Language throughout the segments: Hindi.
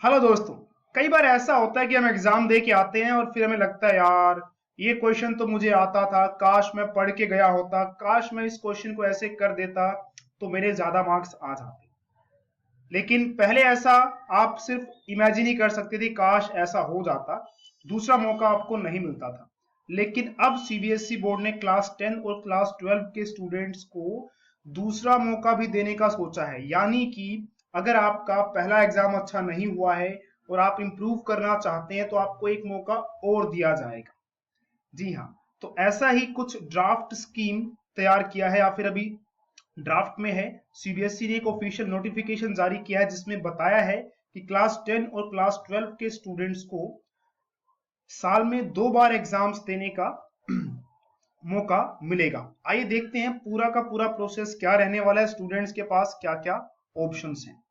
हेलो दोस्तों। कई बार ऐसा होता है कि हम एग्जाम दे के आते हैं और फिर हमें लगता है यार ये क्वेश्चन तो मुझे आता था, काश मैं पढ़ के गया होता, काश मैं इस क्वेश्चन को ऐसे कर देता तो मेरे ज्यादा मार्क्स आ जाते। लेकिन पहले ऐसा आप सिर्फ इमेजिन ही कर सकते थे, काश ऐसा हो जाता, दूसरा मौका आपको नहीं मिलता था। लेकिन अब सीबीएसई बोर्ड ने क्लास 10 और क्लास 12 के स्टूडेंट्स को दूसरा मौका भी देने का सोचा है। यानी कि अगर आपका पहला एग्जाम अच्छा नहीं हुआ है और आप इंप्रूव करना चाहते हैं तो आपको एक मौका और दिया जाएगा। जी हाँ। तो ऐसा ही कुछ ड्राफ्ट स्कीम तैयार किया है या फिर अभी ड्राफ्ट में है। सीबीएसई ने एक ऑफिशियल नोटिफिकेशन जारी किया है जिसमें बताया है कि क्लास 10 और क्लास 12 के स्टूडेंट्स को साल में 2 बार एग्जाम्स देने का मौका मिलेगा। आइए देखते हैं पूरा का पूरा प्रोसेस क्या रहने वाला है, स्टूडेंट्स के पास क्या क्या ऑप्शंस हैं।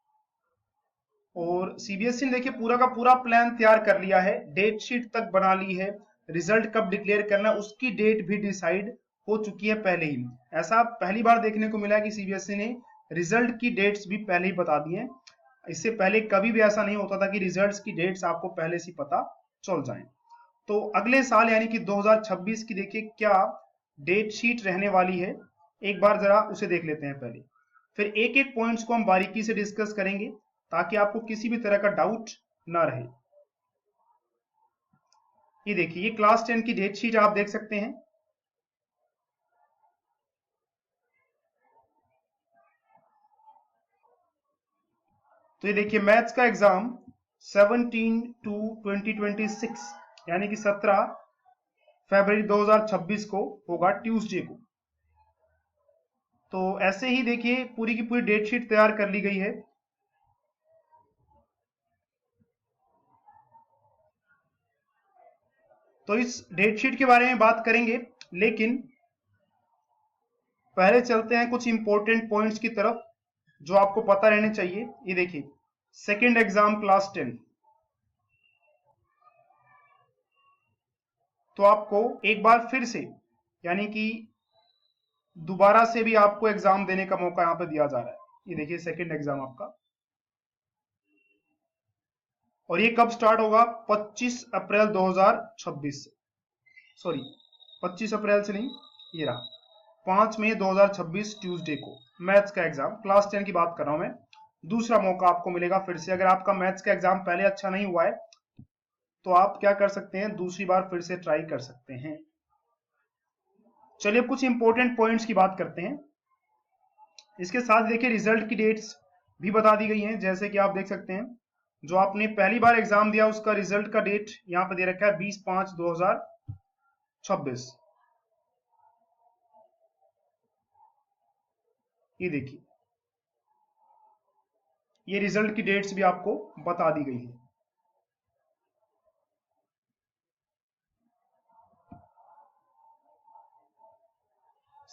और सीबीएसई ने देखिए पूरा का पूरा प्लान तैयार कर लिया है, डेट शीट तक बना ली है, रिजल्ट कब डिक्लेयर करना उसकी डेट भी डिसाइड हो चुकी है पहले ही। ऐसा पहली बार देखने को मिला है कि सीबीएसई ने रिजल्ट की डेट्स भी पहले ही बता दी हैं। इससे पहले कभी भी ऐसा नहीं होता था कि रिजल्ट्स की डेट्स आपको पहले से पता चल जाए। तो अगले साल यानी कि 2026 की देखिए क्या डेट शीट रहने वाली है, एक बार जरा उसे देख लेते हैं पहले। फिर एक एक पॉइंट्स को हम बारीकी से डिस्कस करेंगे ताकि आपको किसी भी तरह का डाउट ना रहे। ये देखिए, ये क्लास 10 की डेट शीट आप देख सकते हैं। तो ये देखिए मैथ्स का एग्जाम 17 टू 2026 यानी कि 17 फरवरी 2026 को होगा, ट्यूसडे को। तो ऐसे ही देखिए पूरी की पूरी डेट शीट तैयार कर ली गई है। तो इस डेट शीट के बारे में बात करेंगे, लेकिन पहले चलते हैं कुछ इंपॉर्टेंट पॉइंट्स की तरफ जो आपको पता रहने चाहिए। ये देखिए, सेकंड एग्जाम क्लास 10, तो आपको एक बार फिर से यानी कि दोबारा से भी आपको एग्जाम देने का मौका यहाँ पे दिया जा रहा है। ये देखिए सेकंड एग्जाम आपका, और ये कब स्टार्ट होगा? 25 अप्रैल 2026 से, सॉरी 25 अप्रैल से नहीं, ये रहा 5 मई 2026 ट्यूसडे को मैथ्स का एग्जाम क्लास 10 की बात कर रहा हूं मैं। दूसरा मौका आपको मिलेगा फिर से, अगर आपका मैथ्स का एग्जाम पहले अच्छा नहीं हुआ है तो आप क्या कर सकते हैं, दूसरी बार फिर से ट्राई कर सकते हैं। चलिए कुछ इंपॉर्टेंट पॉइंट्स की बात करते हैं। इसके साथ देखिए रिजल्ट की डेट्स भी बता दी गई हैं, जैसे कि आप देख सकते हैं जो आपने पहली बार एग्जाम दिया उसका रिजल्ट का डेट यहाँ पे दे रखा है 20/5/2026। ये देखिए, ये रिजल्ट की डेट्स भी आपको बता दी गई है।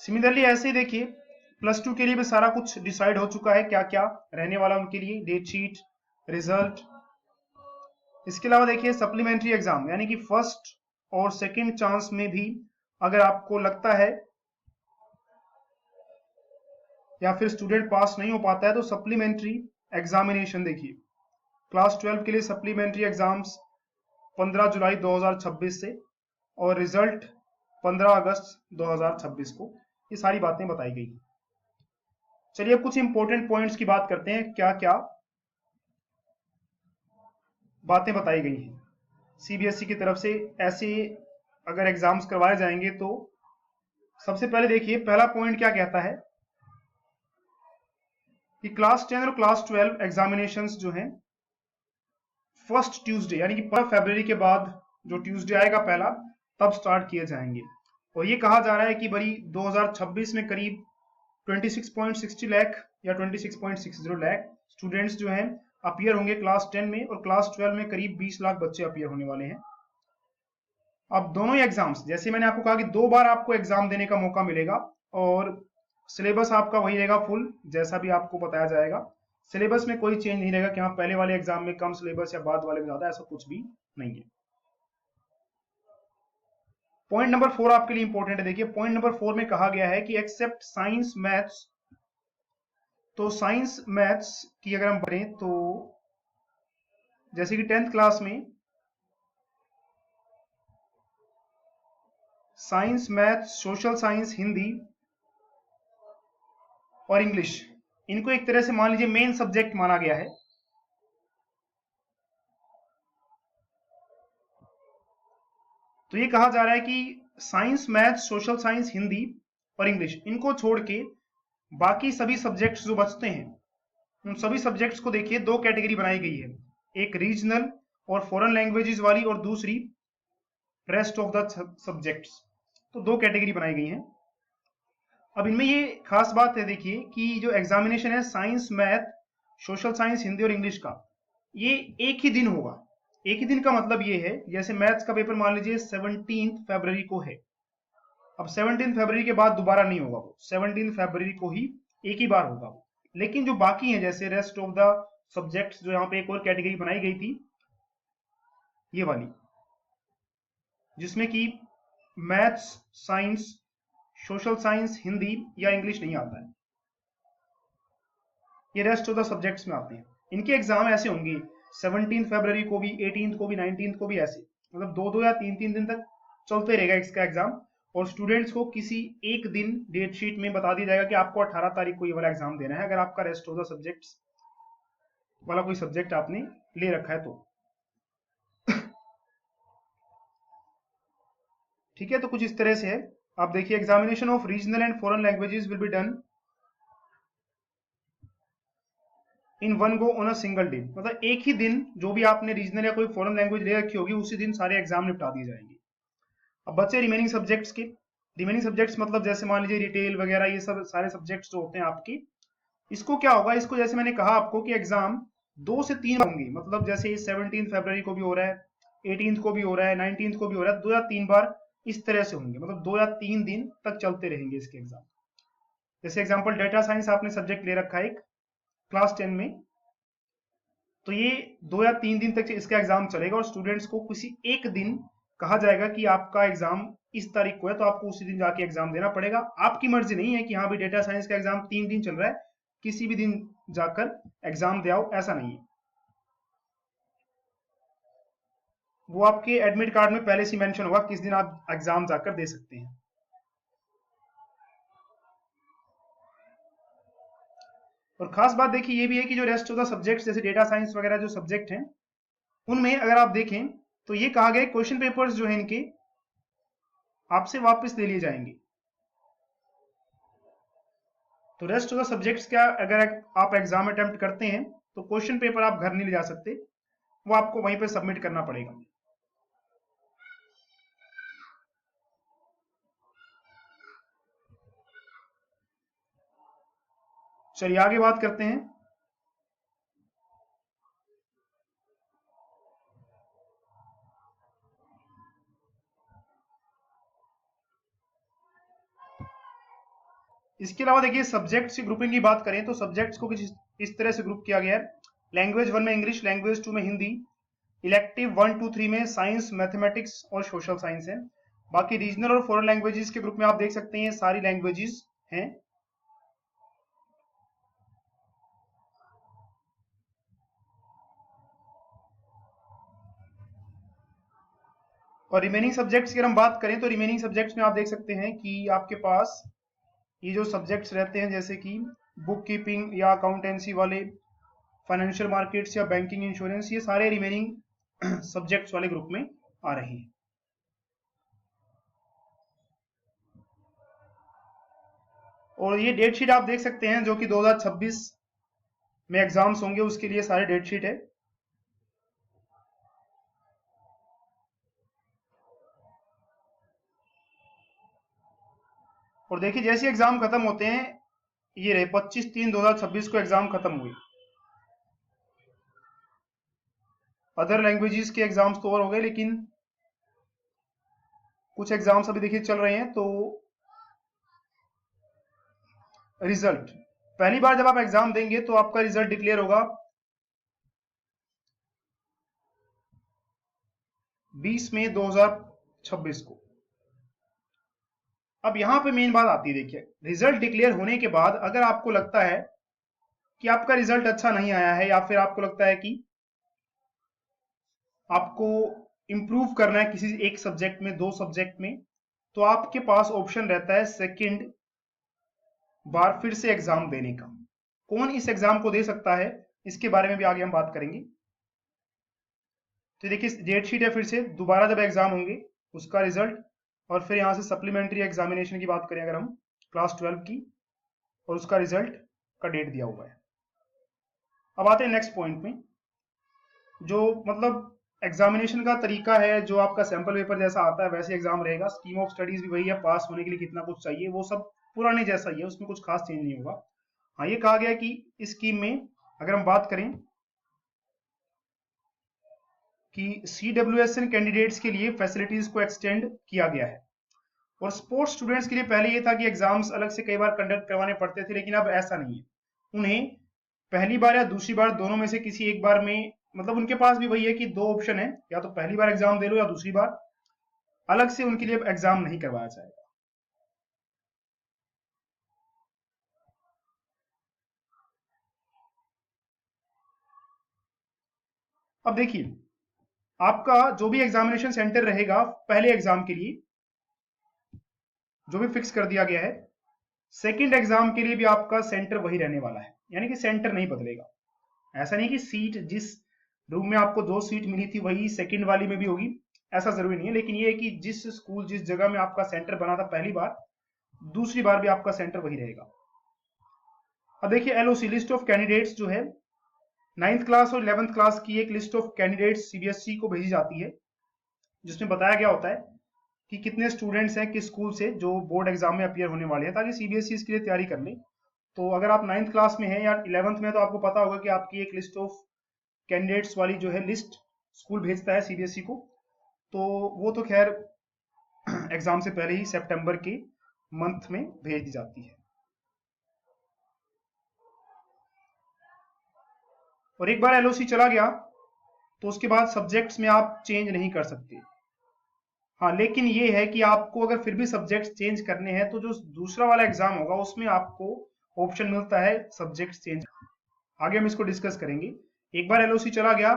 सिमिलरली ऐसे ही देखिए प्लस टू के लिए भी सारा कुछ डिसाइड हो चुका है, क्या क्या रहने वाला उनके लिए, डेट शीट, रिजल्ट। इसके अलावा देखिए सप्लीमेंट्री एग्जाम यानी कि फर्स्ट और सेकंड चांस में भी अगर आपको लगता है या फिर स्टूडेंट पास नहीं हो पाता है तो सप्लीमेंट्री एग्जामिनेशन देखिए क्लास 12 के लिए सप्लीमेंट्री एग्जाम्स 15 जुलाई 2026 से और रिजल्ट 15 अगस्त 2026 को। ये सारी बातें बताई गई। चलिए अब कुछ इंपॉर्टेंट पॉइंट्स की बात करते हैं, क्या क्या बातें बताई गई हैं सीबीएसई की तरफ से। ऐसे अगर एग्जाम्स करवाए जाएंगे तो सबसे पहले देखिए पहला पॉइंट क्या कहता है कि क्लास 10 और क्लास 12 एग्जामिनेशंस जो हैं फर्स्ट ट्यूसडे यानी कि 1 फरवरी के बाद जो ट्यूसडे आएगा पहला, तब स्टार्ट किए जाएंगे। और ये कहा जा रहा है कि भाई 2026 में करीब 26.60 लाख या 26.60 लाख स्टूडेंट्स जो हैं अपीयर होंगे क्लास 10 में, और क्लास 12 में करीब 20 लाख बच्चे अपीयर होने वाले हैं। अब दोनों ही एग्जाम्स, जैसे मैंने आपको कहा कि 2 बार आपको एग्जाम देने का मौका मिलेगा और सिलेबस आपका वही रहेगा फुल, जैसा भी आपको बताया जाएगा। सिलेबस में कोई चेंज नहीं रहेगा कि हाँ पहले वाले एग्जाम में कम सिलेबस या बाद वाले में ज्यादा, ऐसा कुछ भी नहीं है। पॉइंट नंबर 4 आपके लिए इंपॉर्टेंट है। देखिए पॉइंट नंबर 4 में कहा गया है कि एक्सेप्ट साइंस मैथ्स, तो साइंस मैथ्स की अगर हम पढ़ें तो जैसे कि 10th क्लास में science, math, social science, Hindi और इंग्लिश, इनको एक तरह से मान लीजिए मेन सब्जेक्ट माना गया है। तो ये कहा जा रहा है कि science, math, social science, Hindi और इंग्लिश, इनको छोड़ के बाकी सभी सब्जेक्ट्स जो बचते हैं, उन सभी सब्जेक्ट्स को देखिए दो कैटेगरी बनाई गई है, एक रीजनल और फॉरेन लैंग्वेजेस वाली और दूसरी रेस्ट ऑफ द सब्जेक्ट्स। तो दो कैटेगरी बनाई गई हैं। अब इनमें ये खास बात है देखिए कि जो एग्जामिनेशन है science, math, social science, Hindi और इंग्लिश का, ये एक ही दिन होगा। एक ही दिन का मतलब ये है, जैसे मैथ्स का पेपर मान लीजिए 17 फरवरी को है। अब 17 फरवरी के बाद दोबारा नहीं होगा, वो 17 फरवरी को ही एक ही बार होगा वो। लेकिन जो बाकी है जैसे रेस्ट ऑफ द सब्जेक्ट्स, जो यहाँ पे एक और कैटेगरी बनाई गई थी, ये वाली, जिसमें कि maths, science, social science, Hindi या इंग्लिश नहीं आता है, ये रेस्ट ऑफ द सब्जेक्ट्स में आते हैं। इनके एग्जाम ऐसे होंगे 17 फरवरी को भी, 18 को भी, 19 को भी, ऐसे मतलब दो दो या तीन तीन दिन तक चलते रहेगा इसका एग्जाम। और स्टूडेंट्स को किसी एक दिन डेट शीट में बता दिया जाएगा कि आपको 18 तारीख को ये वाला एग्जाम देना है, अगर आपका रेस्ट ऑफ द सब्जेक्ट्स वाला कोई सब्जेक्ट आपने ले रखा है तो। ठीक है, तो कुछ इस तरह से है। आप देखिए, examination of regional and foreign languages will be done in one go on a single day, मतलब एक ही दिन जो भी आपने रीजनल या कोई फॉरेन लैंग्वेज ले रखी होगी, उसी दिन सारे एग्जाम निपटा दिए जाएंगे। अब बच्चे रिमेनिंग सब्जेक्ट्स के, रिमेनिंग सब्जेक्ट्स मतलब जैसे मान लीजिए रिटेल वगैरह, ये सब सारे सब्जेक्ट्स जो होते हैं आपके, इसको क्या होगा, इसको जैसे मैंने कहा आपको कि एग्जाम 2 से 3 होंगे, मतलब जैसे 17 फरवरी को भी हो रहा है, 18 को भी हो रहा है, 19 को भी हो रहा है, 2 या 3 बार इस तरह से होंगे, मतलब 2 या 3 दिन तक चलते रहेंगे इसके एग्जाम। जैसे एग्जाम्पल डेटा साइंस आपने सब्जेक्ट ले रखा है एक क्लास 10 में, तो ये 2 या 3 दिन तक इसका एग्जाम चलेगा और स्टूडेंट्स को किसी एक दिन कहा जाएगा कि आपका एग्जाम इस तारीख को है, तो आपको उसी दिन जाके एग्जाम देना पड़ेगा। आपकी मर्जी नहीं है कि हाँ भी डेटा साइंस का एग्जाम 3 दिन चल रहा है, किसी भी दिन जाकर एग्जाम दे आओ, ऐसा नहीं है। वो आपके एडमिट कार्ड में पहले से मेंशन होगा किस दिन आप एग्जाम जाकर दे सकते हैं। और खास बात देखिए ये भी है कि जो रेस्ट ऑफ द सब्जेक्ट्स जैसे डेटा साइंस वगैरह जो सब्जेक्ट हैं, उनमें अगर आप देखें तो ये कहा गया क्वेश्चन पेपर्स जो है इनके आपसे वापस ले लिए जाएंगे। तो रेस्ट ऑफ द सब्जेक्ट्स क्या, अगर आप एग्जाम अटेम्प्ट करते हैं तो क्वेश्चन पेपर आप घर नहीं ले जा सकते, वो आपको वहीं पे सबमिट करना पड़ेगा। चलिए आगे बात करते हैं। इसके अलावा देखिए सब्जेक्ट्स की ग्रुपिंग की बात करें तो सब्जेक्ट्स को कुछ इस तरह से ग्रुप किया गया है। लैंग्वेज 1 में इंग्लिश, लैंग्वेज 2 में हिंदी, इलेक्टिव 1, 2, 3 में साइंस, मैथमेटिक्स और सोशल साइंस है। बाकी रीजनल और फॉरेन लैंग्वेजेस के ग्रुप में आप देख सकते हैं सारी लैंग्वेजेस हैं। और रिमेनिंग सब्जेक्ट्स की अगर हम बात करें तो रिमेनिंग सब्जेक्ट्स में आप देख सकते हैं कि आपके पास ये जो सब्जेक्ट्स रहते हैं जैसे कि बुक कीपिंग या अकाउंटेंसी वाले, फाइनेंशियल मार्केट्स या बैंकिंग, इंश्योरेंस, ये सारे रिमेनिंग सब्जेक्ट्स वाले ग्रुप में आ रहे हैं। और ये डेट शीट आप देख सकते हैं जो कि 2026 में एग्जाम्स होंगे उसके लिए सारे डेट शीट है। और देखिए जैसे एग्जाम खत्म होते हैं, ये रहे 25/3/2026 को एग्जाम खत्म हुए। अदर लैंग्वेजेस के एग्जाम्स तो और हो गए, लेकिन कुछ एग्जाम्स अभी देखिए चल रहे हैं। तो रिजल्ट, पहली बार जब आप एग्जाम देंगे तो आपका रिजल्ट डिक्लेयर होगा 20 मई 2026 को। अब यहां पे मेन बात आती है, देखिए रिजल्ट डिक्लेयर होने के बाद अगर आपको लगता है कि आपका रिजल्ट अच्छा नहीं आया है, या फिर आपको लगता है कि आपको इंप्रूव करना है किसी एक सब्जेक्ट में, दो सब्जेक्ट में, तो आपके पास ऑप्शन रहता है सेकंड बार फिर से एग्जाम देने का। कौन इस एग्जाम को दे सकता है, इसके बारे में भी आगे हम बात करेंगे। तो देखिए डेट शीट है, फिर से दोबारा जब एग्जाम होंगे उसका रिजल्ट, और फिर यहाँ से सप्लीमेंट्री एग्जामिनेशन की बात करें अगर हम क्लास 12 की, और उसका रिजल्ट का डेट दिया हुआ है। अब आते हैं नेक्स्ट पॉइंट में, जो मतलब एग्जामिनेशन का तरीका है, जो आपका सैंपल पेपर जैसा आता है वैसे एग्जाम रहेगा। स्कीम ऑफ स्टडीज भी वही है, पास होने के लिए कितना कुछ चाहिए वो सब पुराने जैसा ही है, उसमें कुछ खास चेंज नहीं होगा। हाँ, ये कहा गया कि इस स्कीम में अगर हम बात करें कि CWSN कैंडिडेट्स के लिए फैसिलिटीज को एक्सटेंड किया गया है। और स्पोर्ट्स स्टूडेंट्स के लिए पहले ये था कि एग्जाम्स अलग से कई बार कंडक्ट करवाने पड़ते थे, लेकिन अब ऐसा नहीं है। उन्हें पहली बार या दूसरी बार दोनों में से किसी एक बार में, मतलब उनके पास भी वही है कि दो ऑप्शन है, या तो पहली बार एग्जाम दे लो या दूसरी बार, अलग से उनके लिए एग्जाम नहीं करवाया जाएगा। अब देखिए, आपका जो भी एग्जामिनेशन सेंटर रहेगा पहले एग्जाम के लिए, जो भी फिक्स कर दिया गया है, सेकंड एग्जाम के लिए भी आपका सेंटर वही रहने वाला है, यानी कि सेंटर नहीं बदलेगा। ऐसा नहीं कि सीट जिस रूम में आपको दो सीट मिली थी वही सेकंड वाली में भी होगी, ऐसा जरूरी नहीं है। लेकिन ये है कि जिस स्कूल जिस जगह में आपका सेंटर बना था पहली बार, दूसरी बार भी आपका सेंटर वही रहेगा। अब देखिए एलओसी लिस्ट ऑफ कैंडिडेट्स जो है, 9th क्लास और 11th क्लास की एक लिस्ट ऑफ कैंडिडेट्स सीबीएसई को भेजी जाती है, जिसमें बताया गया होता है कि कितने स्टूडेंट्स हैं किस स्कूल से जो बोर्ड एग्जाम में अपियर होने वाले हैं, ताकि सीबीएसई इसके लिए तैयारी कर ले। तो अगर आप 9th क्लास में हैं या 11th में, तो आपको पता होगा कि आपकी एक लिस्ट ऑफ कैंडिडेट्स वाली जो है लिस्ट स्कूल भेजता है सीबीएसई को। तो वो तो खैर एग्जाम से पहले ही सितंबर के मंथ में भेज दी जाती है। और एक बार एलओसी चला गया तो उसके बाद सब्जेक्ट्स में आप चेंज नहीं कर सकते। हाँ, लेकिन ये है कि आपको अगर फिर भी सब्जेक्ट्स चेंज करने हैं तो जो दूसरा वाला एग्जाम होगा उसमें आपको ऑप्शन मिलता है सब्जेक्ट चेंज। आगे हम इसको डिस्कस करेंगे। एक बार एलओसी चला गया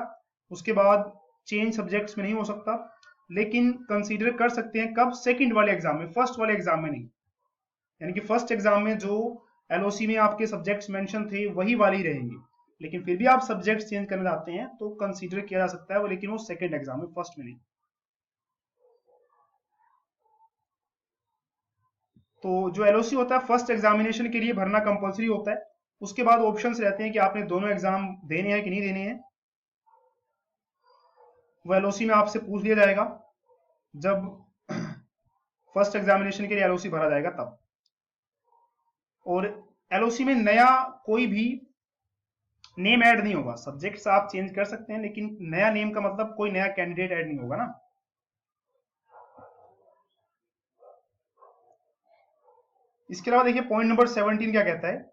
उसके बाद चेंज सब्जेक्ट्स में नहीं हो सकता, लेकिन कंसीडर कर सकते हैं कब, सेकंड वाले एग्जाम में, फर्स्ट वाले एग्जाम में नहीं। यानी कि फर्स्ट एग्जाम में जो एलओसी में आपके सब्जेक्ट्स मेंशन थे वही वाले ही रहेंगे, लेकिन फिर भी आप सब्जेक्ट्स चेंज करना चाहते हैं तो कंसीडर किया जा सकता है वो, लेकिन वो सेकंड एग्जाम में, फर्स्ट में नहीं। तो जो एलओसी होता है फर्स्ट एग्जामिनेशन के लिए भरना कंपलसरी होता है। उसके बाद ऑप्शंस रहते हैं कि आपने दोनों एग्जाम देने हैं कि नहीं देने हैं। वो एलओसी में आपसे पूछ लिया जाएगा जब फर्स्ट एग्जामिनेशन के लिए एलओसी भरा जाएगा तब। और एलओसी में नया कोई भी नेम ऐड नहीं होगा। सब्जेक्ट्स आप चेंज कर सकते हैं, लेकिन नया नेम का मतलब कोई नया कैंडिडेट ऐड नहीं होगा ना। इसके अलावा देखिए पॉइंट नंबर 17 क्या कहता है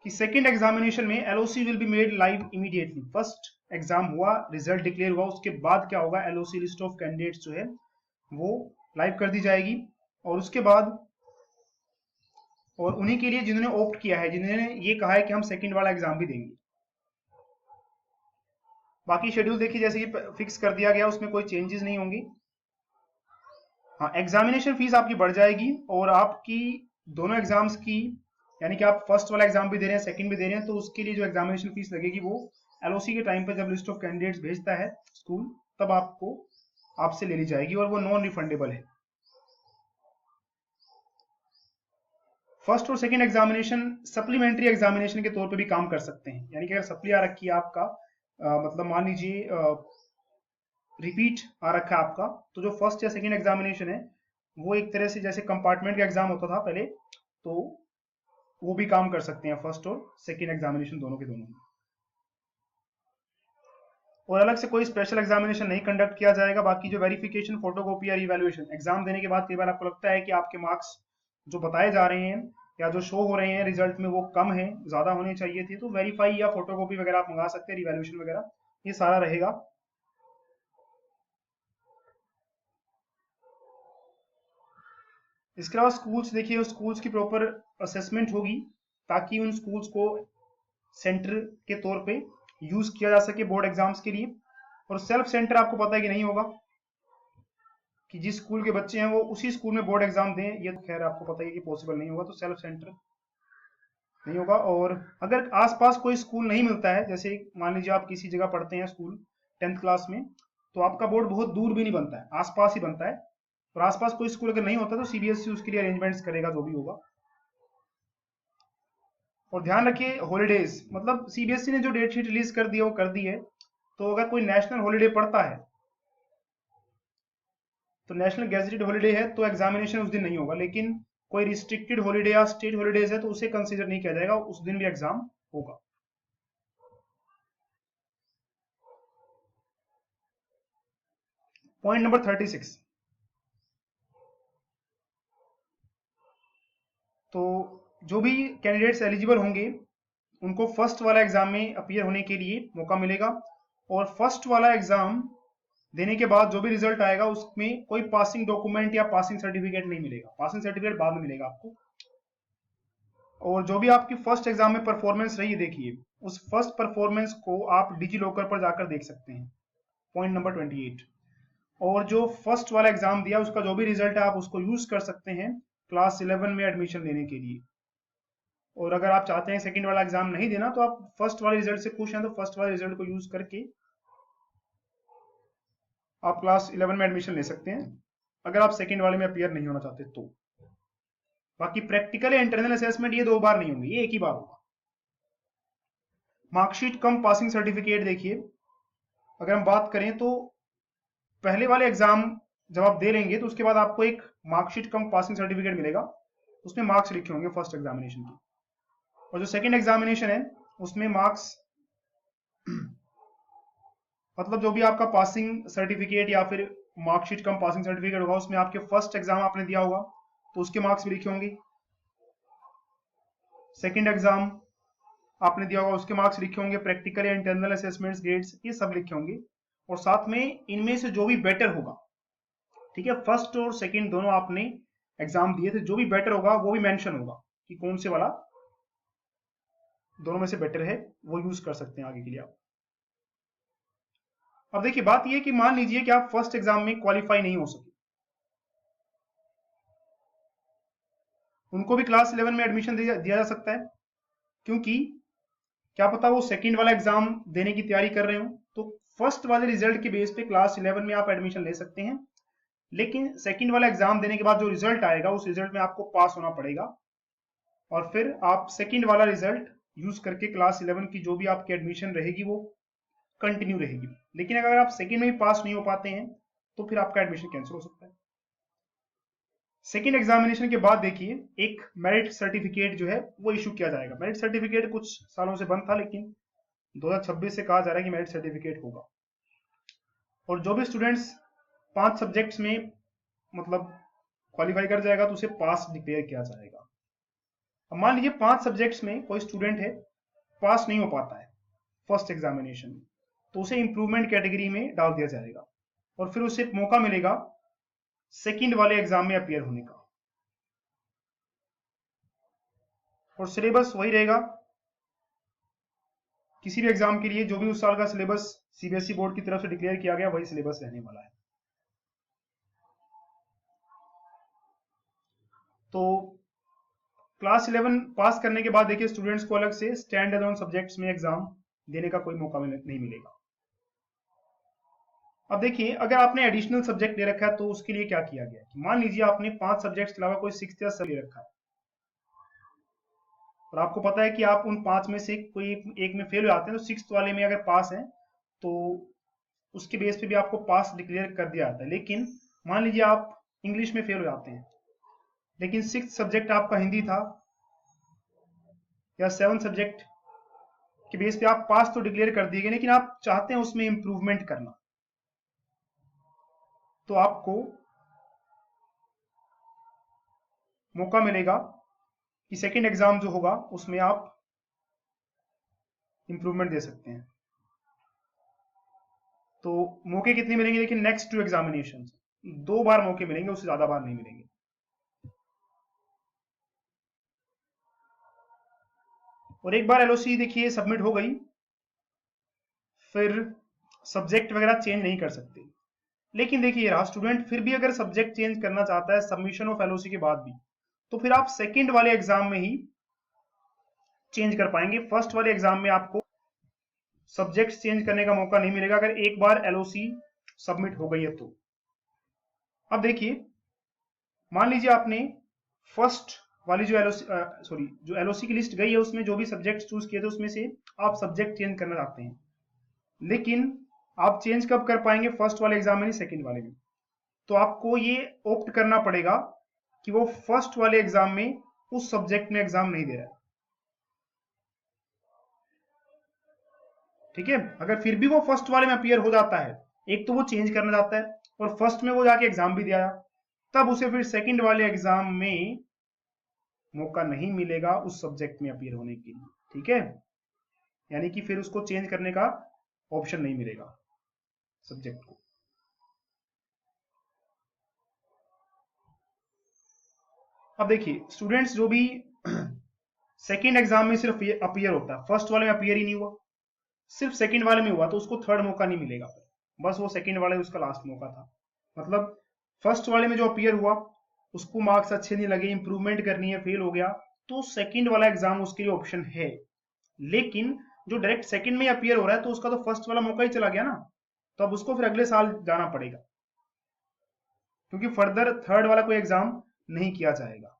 कि सेकंड एग्जामिनेशन में LOC will be made live immediately. First exam हुआ, रिजल्ट डिक्लेयर हुआ, उसके बाद क्या होगा, एलओसी लिस्ट ऑफ कैंडिडेट्स जो है वो लाइव कर दी जाएगी। और उसके बाद, और उन्हीं के लिए जिन्होंने ऑप्ट किया है, जिन्होंने ये कहा है कि हम सेकंड वाला एग्जाम भी देंगे। बाकी शेड्यूल देखिए जैसे कि फिक्स कर दिया गया, उसमें कोई चेंजेस नहीं होंगी। हाँ, एग्जामिनेशन फीस आपकी बढ़ जाएगी, और आपकी दोनों एग्जाम्स की, यानी कि आप फर्स्ट वाला एग्जाम भी दे रहे हैं सेकंड भी दे रहे हैं, तो उसके लिए जो एग्जामिनेशन फीस लगेगी वो एलओसी के टाइम पर जब लिस्ट ऑफ कैंडिडेट्स भेजता है स्कूल, तब आपको आपसे ले ली जाएगी, और वो नॉन रिफंडेबल है। फर्स्ट और सेकंड एग्जामिनेशन सप्लीमेंट्री एग्जामिनेशन के तौर पे भी काम कर सकते हैं। यानी कि अगर सप्ली आ रखी है आपका, मतलब मान लीजिए रिपीट आ रखा है आपका, तो जो फर्स्ट या सेकंड एग्जामिनेशन है वो एक तरह से जैसे कंपार्टमेंट का एग्जाम होता था पहले, तो वो भी काम कर सकते हैं फर्स्ट और सेकंड एग्जामिनेशन दोनों के दोनों। और अलग से कोई स्पेशल एग्जामिनेशन नहीं कंडक्ट किया जाएगा। बाकी जो वेरिफिकेशन, फोटोकॉपी या इवैल्यूएशन, एग्जाम देने के बाद कई बार आपको लगता है कि आपके मार्क्स जो बताए जा रहे हैं या जो शो हो रहे हैं रिजल्ट में वो कम है, ज्यादा होने चाहिए थे, तो वेरीफाई या फोटोकॉपी वगैरह आप मंगा सकते हैं, इवैल्यूएशन वगैरह, ये सारा रहेगा। इसके अलावा स्कूल्स देखिए, स्कूल्स की प्रॉपर असेसमेंट होगी ताकि उन स्कूल्स को सेंटर के तौर पे यूज किया जा सके बोर्ड एग्जाम्स के लिए। और सेल्फ सेंटर आपको पता है कि नहीं होगा, कि जिस स्कूल के बच्चे हैं वो उसी स्कूल में बोर्ड एग्जाम दें, ये तो खैर आपको पता है कि पॉसिबल नहीं होगा, तो सेल्फ सेंटर नहीं होगा। और अगर आसपास कोई स्कूल नहीं मिलता है, जैसे मान लीजिए आप किसी जगह पढ़ते हैं स्कूल 10th क्लास में, तो आपका बोर्ड बहुत दूर भी नहीं बनता है, आसपास ही बनता है, और आसपास कोई स्कूल अगर नहीं होता तो सीबीएसई उसके लिए अरेंजमेंट्स करेगा जो भी होगा। और ध्यान रखिए हॉलीडेज, मतलब सीबीएसई ने जो डेट शीट रिलीज कर दी है वो कर दी है, तो अगर कोई नेशनल हॉलीडे पड़ता है, तो नेशनल गैजेटेड हॉलीडे है तो एग्जामिनेशन उस दिन नहीं होगा, लेकिन कोई रिस्ट्रिक्टेड हॉलीडे या स्टेट हॉलीडेज है तो उसे कंसीडर नहीं किया जाएगा, उस दिन भी एग्जाम होगा। पॉइंट नंबर 36, तो जो भी कैंडिडेट्स एलिजिबल होंगे उनको फर्स्ट वाला एग्जाम में अपीयर होने के लिए मौका मिलेगा, और फर्स्ट वाला एग्जाम देने के बाद जो भी रिजल्ट आएगा उसमें कोई पासिंग डॉक्यूमेंट या पासिंग सर्टिफिकेट नहीं मिलेगा, पासिंग सर्टिफिकेट बाद में मिलेगा आपको। और जो भी आपकी फर्स्ट एग्जाम में परफॉर्मेंस रही, देखिए उस फर्स्ट परफॉर्मेंस को आप डिजी लॉकर पर जाकर देख सकते हैं। पॉइंट नंबर 28, और जो फर्स्ट वाला एग्जाम दिया उसका जो भी रिजल्ट है आप उसको यूज कर सकते हैं क्लास 11 में एडमिशन लेने के लिए। और अगर आप चाहते हैं सेकंड वाला एग्जाम नहीं देना, तो आप फर्स्ट वाले रिजल्ट से खुश हैं तो फर्स्ट वाले रिजल्ट को यूज करके आप क्लास 11 में एडमिशन ले सकते हैं, अगर आप सेकंड वाले में अपियर नहीं होना चाहते तो। बाकी प्रैक्टिकल या इंटरनल असेसमेंट ये 2 बार नहीं होंगे, ये एक ही बार होगा। मार्कशीट कम पासिंग सर्टिफिकेट, देखिए अगर हम बात करें तो पहले वाले एग्जाम जब आप दे लेंगे तो उसके बाद आपको एक मार्कशीट कम पासिंग सर्टिफिकेट मिलेगा, उसमें मार्क्स लिखे होंगे फर्स्ट एग्जामिनेशन के, और जो सेकंड एग्जामिनेशन है उसमें मार्क्स मतलब जो भी आपका पासिंग सर्टिफिकेट या फिर मार्कशीट कम पासिंग सर्टिफिकेट होगा उसमें आपके फर्स्ट एग्जाम आपने दिया होगा तो उसके मार्क्स भी लिखे होंगे, सेकंड एग्जाम आपने दिया होगा उसके मार्क्स लिखे होंगे, प्रैक्टिकल या इंटरनल असेसमेंट्स ग्रेड्स ये सब लिखे होंगे, और साथ में इनमें से जो भी बेटर होगा, ठीक है, फर्स्ट और सेकंड दोनों आपने एग्जाम दिए थे, जो भी बेटर होगा वो भी मेंशन होगा कि कौन से वाला दोनों में से बेटर है, वो यूज कर सकते हैं आगे के लिए आप। अब देखिए बात ये कि मान लीजिए कि आप फर्स्ट एग्जाम में क्वालिफाई नहीं हो सके, उनको भी क्लास 11 में एडमिशन दिया जा सकता है, क्योंकि क्या पता वो सेकंड वाला एग्जाम देने की तैयारी कर रहे हो, तो फर्स्ट वाले रिजल्ट के बेस पे क्लास 11 में आप एडमिशन ले सकते हैं, लेकिन सेकंड वाला एग्जाम देने के बाद जो रिजल्ट आएगा उस रिजल्ट में आपको पास होना पड़ेगा, और फिर आप सेकंड वाला रिजल्ट यूज करके क्लास 11 की जो भी आपकी एडमिशन रहेगी वो कंटिन्यू रहेगी। लेकिन अगर आप सेकंड में भी पास नहीं हो पाते हैं तो फिर आपका एडमिशन कैंसिल हो सकता है। सेकेंड एग्जामिनेशन के बाद देखिए एक मेरिट सर्टिफिकेट जो है वो इशू किया जाएगा। मेरिट सर्टिफिकेट कुछ सालों से बंद था, लेकिन 2026 से कहा जा रहा है कि मेरिट सर्टिफिकेट होगा, और जो भी स्टूडेंट्स 5 सब्जेक्ट्स में मतलब क्वालिफाई कर जाएगा तो उसे पास डिक्लेयर किया जाएगा। अब मान लीजिए 5 सब्जेक्ट्स में कोई स्टूडेंट है पास नहीं हो पाता है फर्स्ट एग्जामिनेशन में, तो उसे इंप्रूवमेंट कैटेगरी में डाल दिया जाएगा, और फिर उसे मौका मिलेगा सेकंड वाले एग्जाम में अपियर होने का, और सिलेबस वही रहेगा किसी भी एग्जाम के लिए, जो भी उस साल का सिलेबस सीबीएसई बोर्ड की तरफ से डिक्लेयर किया गया वही सिलेबस रहने वाला है। तो क्लास 11 पास करने के बाद देखिए स्टूडेंट्स को अलग से स्टैंड अलोन सब्जेक्ट्स में एग्जाम देने का कोई मौका नहीं मिलेगा। अब देखिए अगर आपने एडिशनल सब्जेक्ट ले रखा है तो उसके लिए क्या किया गया है, मान लीजिए आपने 5 सब्जेक्ट्स के अलावा कोई 6th या 7 ले रखा है, और आपको पता है कि आप उन 5 में से कोई एक में फेल हो जाते हैं, तो 6th वाले में अगर पास हैं तो उसके बेस पे भी आपको पास डिक्लेयर कर दिया जाता है। लेकिन मान लीजिए आप इंग्लिश में फेल हो जाते हैं, लेकिन 6th सब्जेक्ट आपका हिंदी था या 7th सब्जेक्ट के बेस पे आप पास तो डिक्लेयर कर दिए गए, लेकिन आप चाहते हैं उसमें इंप्रूवमेंट करना, तो आपको मौका मिलेगा कि सेकंड एग्जाम जो होगा उसमें आप इंप्रूवमेंट दे सकते हैं। तो मौके कितने मिलेंगे, लेकिन नेक्स्ट 2 एग्जामिनेशन 2 बार मौके मिलेंगे, उससे ज्यादा बार नहीं मिलेंगे। और एक बार एलओसी देखिए सबमिट हो गई, फिर सब्जेक्ट वगैरह चेंज नहीं कर सकते। लेकिन देखिए रहा, स्टूडेंट फिर भी अगर सब्जेक्ट चेंज करना चाहता है सबमिशन ऑफ एलओसी के बाद भी, तो फिर आप सेकंड वाले एग्जाम में ही चेंज कर पाएंगे। फर्स्ट वाले एग्जाम में आपको सब्जेक्ट चेंज करने का मौका नहीं मिलेगा अगर एक बार एलओसी सबमिट हो गई है तो। अब देखिए, मान लीजिए आपने फर्स्ट वाली जो एलओसी की लिस्ट गई है उसमें जो भी सब्जेक्ट चूज किए थे उसमें से आप सब्जेक्ट चेंज करना चाहते हैं, लेकिन आप चेंज कब कर पाएंगे? फर्स्ट वाले एग्जाम में नहीं, सेकंड वाले में। तो आपको ये ऑप्ट करना पड़ेगा कि वो फर्स्ट वाले एग्जाम में उस सब्जेक्ट में एग्जाम नहीं दे रहा है। ठीक है, अगर फिर भी वो फर्स्ट वाले में अपीयर हो जाता है, एक तो वो चेंज करना चाहता है और फर्स्ट में वो जाके एग्जाम भी दिया, तब उसे फिर सेकंड वाले एग्जाम में मौका नहीं मिलेगा उस सब्जेक्ट में अपीयर होने के लिए। ठीक है, यानी कि फिर उसको चेंज करने का ऑप्शन नहीं मिलेगा सब्जेक्ट को। अब देखिए स्टूडेंट्स, जो भी सेकंड एग्जाम में सिर्फ अपीयर होता है, फर्स्ट वाले में अपीयर ही नहीं हुआ, सिर्फ सेकंड वाले में हुआ, तो उसको थर्ड मौका नहीं मिलेगा फिर, बस वो सेकंड वाले उसका लास्ट मौका था। मतलब फर्स्ट वाले में जो अपीयर हुआ उसको मार्क्स अच्छे नहीं लगे, इंप्रूवमेंट करनी है, फेल हो गया, तो सेकंड वाला एग्जाम उसके लिए ऑप्शन है। लेकिन जो डायरेक्ट सेकंड में अपीयर हो रहा है तो उसका तो फर्स्ट वाला मौका ही चला गया ना, तो अब उसको फिर अगले साल जाना पड़ेगा, क्योंकि फर्दर थर्ड वाला कोई एग्जाम नहीं किया जाएगा।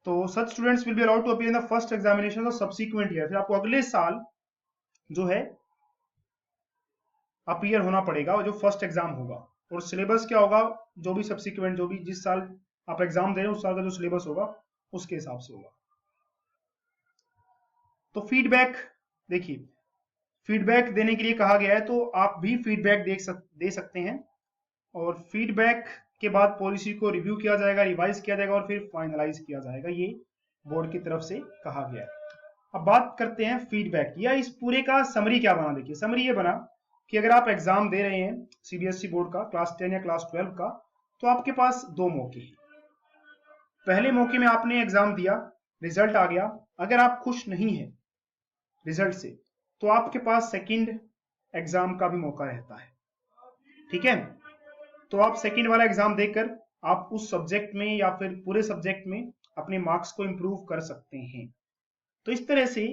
तो such students will be allowed to appear in the first examination of subsequent year, फिर आपको अगले साल जो है अपीयर होना पड़ेगा जो फर्स्ट एग्जाम होगा। और सिलेबस क्या होगा, जो भी सब्सिक्वेंट, जो भी जिस साल आप एग्जाम दे रहे हैं उस साल का जो सिलेबस होगा उसके हिसाब से होगा। तो फीडबैक देखिए, फीडबैक देने के लिए कहा गया है, तो आप भी फीडबैक दे सकते हैं, और फीडबैक के बाद पॉलिसी को रिव्यू किया जाएगा, रिवाइज किया जाएगा और फिर फाइनलाइज किया जाएगा, ये बोर्ड की तरफ से कहा गया है। अब बात करते हैं फीडबैक या इस पूरे का समरी क्या बना। देखिए समरी ये बना कि अगर आप एग्जाम दे रहे हैं सीबीएसई बोर्ड का क्लास 10 या क्लास 12 का, तो आपके पास दो मौके हैं। पहले मौके में आपने एग्जाम दिया, रिजल्ट आ गया, अगर आप खुश नहीं है रिजल्ट से, तो आपके पास सेकंड एग्जाम का भी मौका रहता है। ठीक है, तो आप सेकंड वाला एग्जाम देकर आप उस सब्जेक्ट में या फिर पूरे सब्जेक्ट में अपने मार्क्स को इंप्रूव कर सकते हैं। तो इस तरह से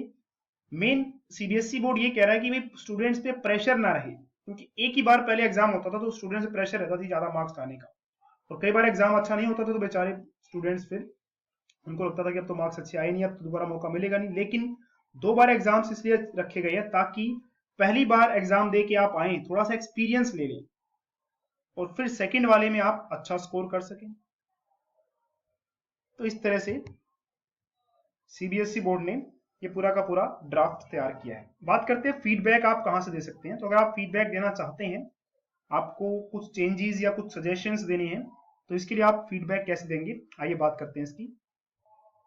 मेन सीबीएसई बोर्ड ये कह रहा है कि भाई स्टूडेंट्स पे प्रेशर ना रहे, क्योंकि एक ही बार पहले एग्जाम होता था तो स्टूडेंट्स पे प्रेशर रहता था ज्यादा मार्क्स लाने का, और कई बार एग्जाम अच्छा नहीं होता था तो बेचारे स्टूडेंट्स फिर उनको लगता था कि अब तो मार्क्स अच्छे आए नहीं, अब तो दोबारा मौका मिलेगा नहीं। लेकिन दो बार एग्जाम्स इसलिए रखे गए हैं ताकि पहली बार एग्जाम दे के आप आए, थोड़ा सा एक्सपीरियंस ले लें, और फिर सेकंड वाले में आप अच्छा स्कोर कर सकें। तो इस तरह से सीबीएसई बोर्ड ने ये पूरा का पूरा ड्राफ्ट तैयार किया है। बात करते हैं फीडबैक आप कहां से दे सकते हैं। तो अगर आप फीडबैक देना चाहते हैं, आपको कुछ चेंजेस या कुछ सजेशंस देने हैं, तो इसके लिए आप फीडबैक कैसे देंगे, आइए बात करते हैं इसकी।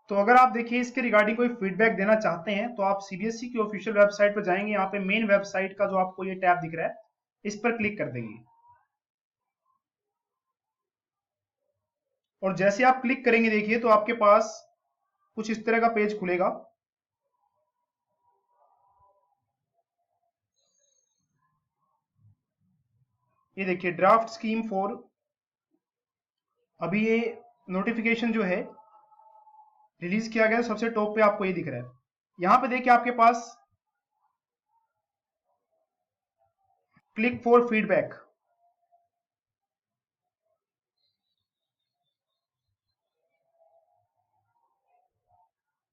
तो अगर आप देखिए इसके रिगार्डिंग कोई फीडबैक देना चाहते हैं तो आप सीबीएसई की ऑफिशियल वेबसाइट पर जाएंगे, यहाँ पे मेन वेबसाइट का जो आपको ये टैब दिख रहा है इस पर क्लिक कर देंगे, और जैसे आप क्लिक करेंगे देखिए तो आपके पास कुछ इस तरह का पेज खुलेगा। ये देखिए ड्राफ्ट स्कीम फॉर, अभी ये नोटिफिकेशन जो है रिलीज किया गया, सबसे टॉप पे आपको ये दिख रहा है। यहां पे देखिए आपके पास क्लिक फॉर फीडबैक,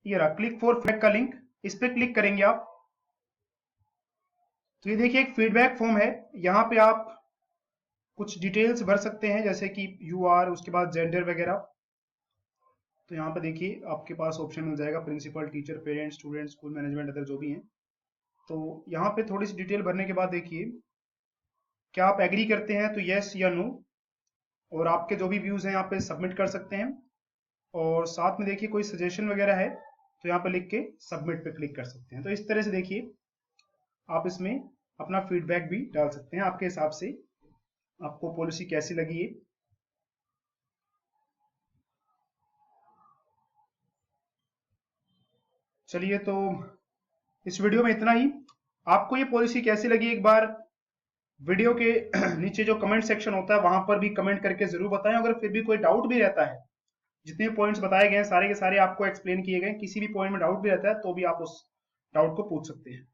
ये रहा क्लिक फॉर फीडबैक का लिंक, इस पे क्लिक करेंगे आप तो ये देखिए एक फीडबैक फॉर्म है। यहाँ पे आप कुछ डिटेल्स भर सकते हैं जैसे कि यूआर, उसके बाद जेंडर वगैरह। तो यहाँ पे देखिए आपके पास ऑप्शन मिल जाएगा principal, teacher, parents, student, school management, other जो भी हैं। तो यहाँ पे थोड़ी सी डिटेल भरने के बाद देखिए क्या आप एग्री करते हैं तो यस या नो, और आपके जो भी व्यूज हैं यहाँ पे सबमिट कर सकते हैं, और साथ में देखिए कोई सजेशन वगैरह है तो यहाँ पे लिख के सबमिट पे क्लिक कर सकते हैं। तो इस तरह से देखिए आप इसमें अपना फीडबैक भी डाल सकते हैं आपके हिसाब से, आपको पॉलिसी कैसी लगी है। चलिए, तो इस वीडियो में इतना ही। आपको ये पॉलिसी कैसी लगी, एक बार वीडियो के नीचे जो कमेंट सेक्शन होता है वहां पर भी कमेंट करके जरूर बताएं। अगर फिर भी कोई डाउट भी रहता है, जितने पॉइंट्स बताए गए हैं सारे के सारे आपको एक्सप्लेन किए गए, किसी भी पॉइंट में डाउट भी रहता है तो भी आप उस डाउट को पूछ सकते हैं।